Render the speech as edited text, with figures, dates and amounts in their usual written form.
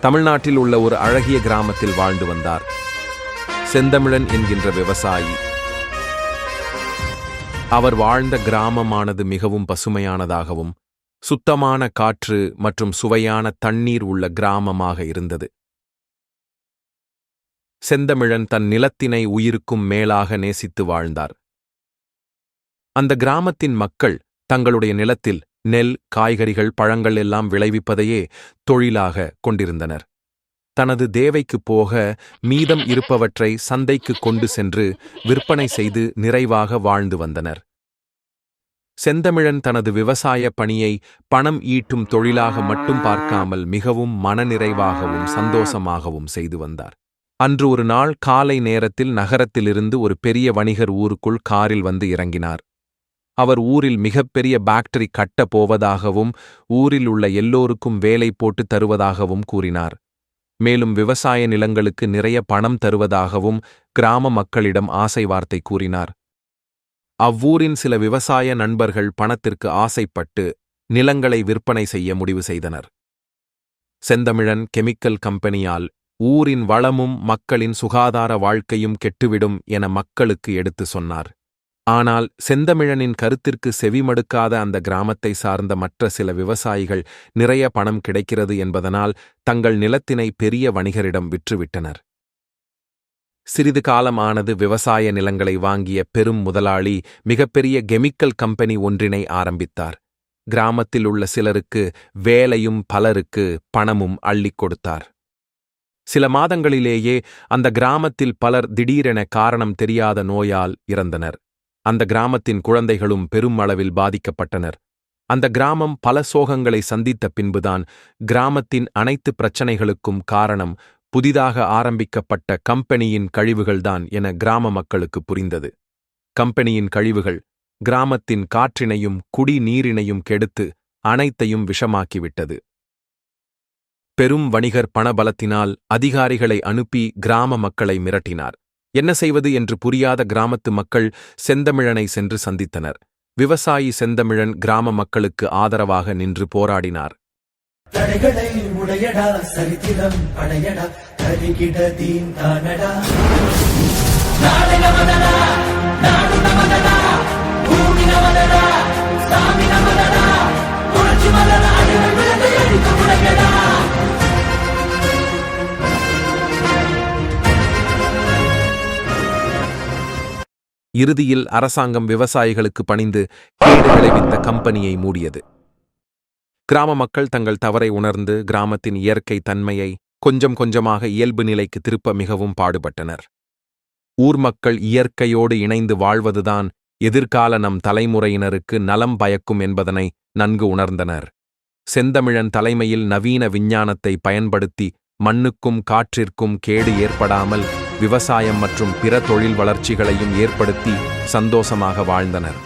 தமிழ்நாட்டில் உள்ள ஒரு அழகிய கிராமத்தில் வாழ்ந்து வந்தார். செந்தமிழன் என்கின்ற விவசாயி. அவர் வாழ்ந்த கிராமமானது மிகவும் பசுமையானதாகவும் சுத்தமான காற்று மற்றும் சுவையான தண்ணீர் உள்ள கிராமமாக இருந்தது. செந்தமிழன் தன் நிலத்தினை உயிருக்கும் மேலாக நேசித்து வாழ்ந்தார். அந்த கிராமத்தின் மக்கள் தங்களுடைய நிலத்தில் நெல், காய்கறிகள், பழங்கள் எல்லாம் விளைவிப்பதையே தொழிலாக கொண்டிருந்தனர். தனது தேவைக்குப் போக மீதம் இருப்பவற்றை சந்தைக்கு கொண்டு சென்று விற்பனை செய்து நிறைவாக வாழ்ந்து வந்தனர். செந்தமிழன் தனது விவசாய பணியை பணம் ஈட்டும் தொழிலாக மட்டும் பார்க்காமல் மிகவும் மனநிறைவாகவும் சந்தோஷமாகவும் செய்து வந்தார். அன்று ஒரு நாள் காலை நேரத்தில் நகரத்திலிருந்து ஒரு பெரிய வணிகர் ஊருக்குள் காரில் வந்து இறங்கினார். அவர் ஊரில் மிகப்பெரிய ஃபேக்டரி கட்டப் போவதாகவும் ஊரில் உள்ள எல்லோருக்கும் வேலை போட்டு தருவதாகவும் கூறினார். மேலும் விவசாய நிலங்களுக்கு நிறைய பணம் தருவதாகவும் கிராம மக்களிடம் ஆசை வார்த்தை கூறினார். அவ்வூரின் சில விவசாய நண்பர்கள் பணத்திற்கு ஆசைப்பட்டு நிலங்களை விற்பனை செய்ய முடிவு செய்தனர். செந்தமிழன் கெமிக்கல் கம்பெனியால் ஊரின் வளமும் மக்களின் சுகாதார வாழ்க்கையும் கெட்டுவிடும் என மக்களுக்கு எடுத்து சொன்னார். ஆனால் செந்தமிழனின் கருத்திற்கு செவிமடுக்காத அந்த கிராமத்தை சார்ந்த மற்ற சில விவசாயிகள் நிறைய பணம் கிடைக்கிறது என்பதனால் தங்கள் நிலத்தினை பெரிய வணிகரிடம் விற்றுவிட்டனர். சிறிது காலமானது விவசாய நிலங்களை வாங்கிய பெரும் முதலாளி மிகப்பெரிய கெமிக்கல் கம்பெனி ஒன்றினை ஆரம்பித்தார். கிராமத்தில் உள்ள சிலருக்கு வேலையும் பலருக்கு பணமும் அள்ளிக் கொடுத்தார். சில மாதங்களிலேயே அந்த கிராமத்தில் பலர் திடீரென காரணம் தெரியாத நோயால் இறந்தனர். அந்த கிராமத்தின் குழந்தைகளும் பெரும் அளவில் பாதிக்கப்பட்டனர். அந்த கிராமம் பல சோகங்களை சந்தித்த பின்புதான் கிராமத்தின் அனைத்து பிரச்சனைகளுக்கும் காரணம் புதிதாக ஆரம்பிக்கப்பட்ட கம்பெனியின் கழிவுகள்தான் என கிராம மக்களுக்கு புரிந்தது. கம்பெனியின் கழிவுகள் கிராமத்தின் காற்றினையும் குடிநீரினையும் கெடுத்து அனைத்தையும் விஷமாக்கிவிட்டது. பெரும் வணிகர் பணபலத்தினால் அதிகாரிகளை அனுப்பி கிராம மக்களை மிரட்டினார். என்ன செய்வது என்று புரியாத கிராமத்து மக்கள் செந்தமிழனை சென்று சந்தித்தனர். விவசாயி செந்தமிழன் கிராம மக்களுக்கு ஆதரவாக நின்று போராடினார். தடைகளை உடையடா, சரித்திரம் படையடா, கலிகிட தீன் தானடா. நாடு நமதடா, நாடு நமதடா, பூமி நமதடா, சாமி நமதடா, புரட்சி மலர அடிமை விழுந்து எழுக்க முடையடா. இறுதியில் அரசாங்கம் விவசாயிகளுக்கு பணிந்து கேடு விளைவித்த கம்பெனியை மூடியது. கிராம மக்கள் தங்கள் தவறை உணர்ந்து கிராமத்தின் இயற்கை தன்மையை கொஞ்சம் கொஞ்சமாக இயல்பு நிலைக்கு திருப்ப மிகவும் பாடுபட்டனர். ஊர் மக்கள் இயற்கையோடு இணைந்து வாழ்வதுதான் எதிர்கால நம் தலைமுறையினருக்கு நலம் பயக்கும் என்பதனை நன்கு உணர்ந்தனர். செந்தமிழன் தலைமையில் நவீன விஞ்ஞானத்தை பயன்படுத்தி மண்ணுக்கும் காற்றிற்கும் கேடு ஏற்படாமல் விவசாயம் மற்றும் பிற தொழில் வளர்ச்சிகளையும் ஏற்படுத்தி சந்தோஷமாக வாழ்ந்தனர்.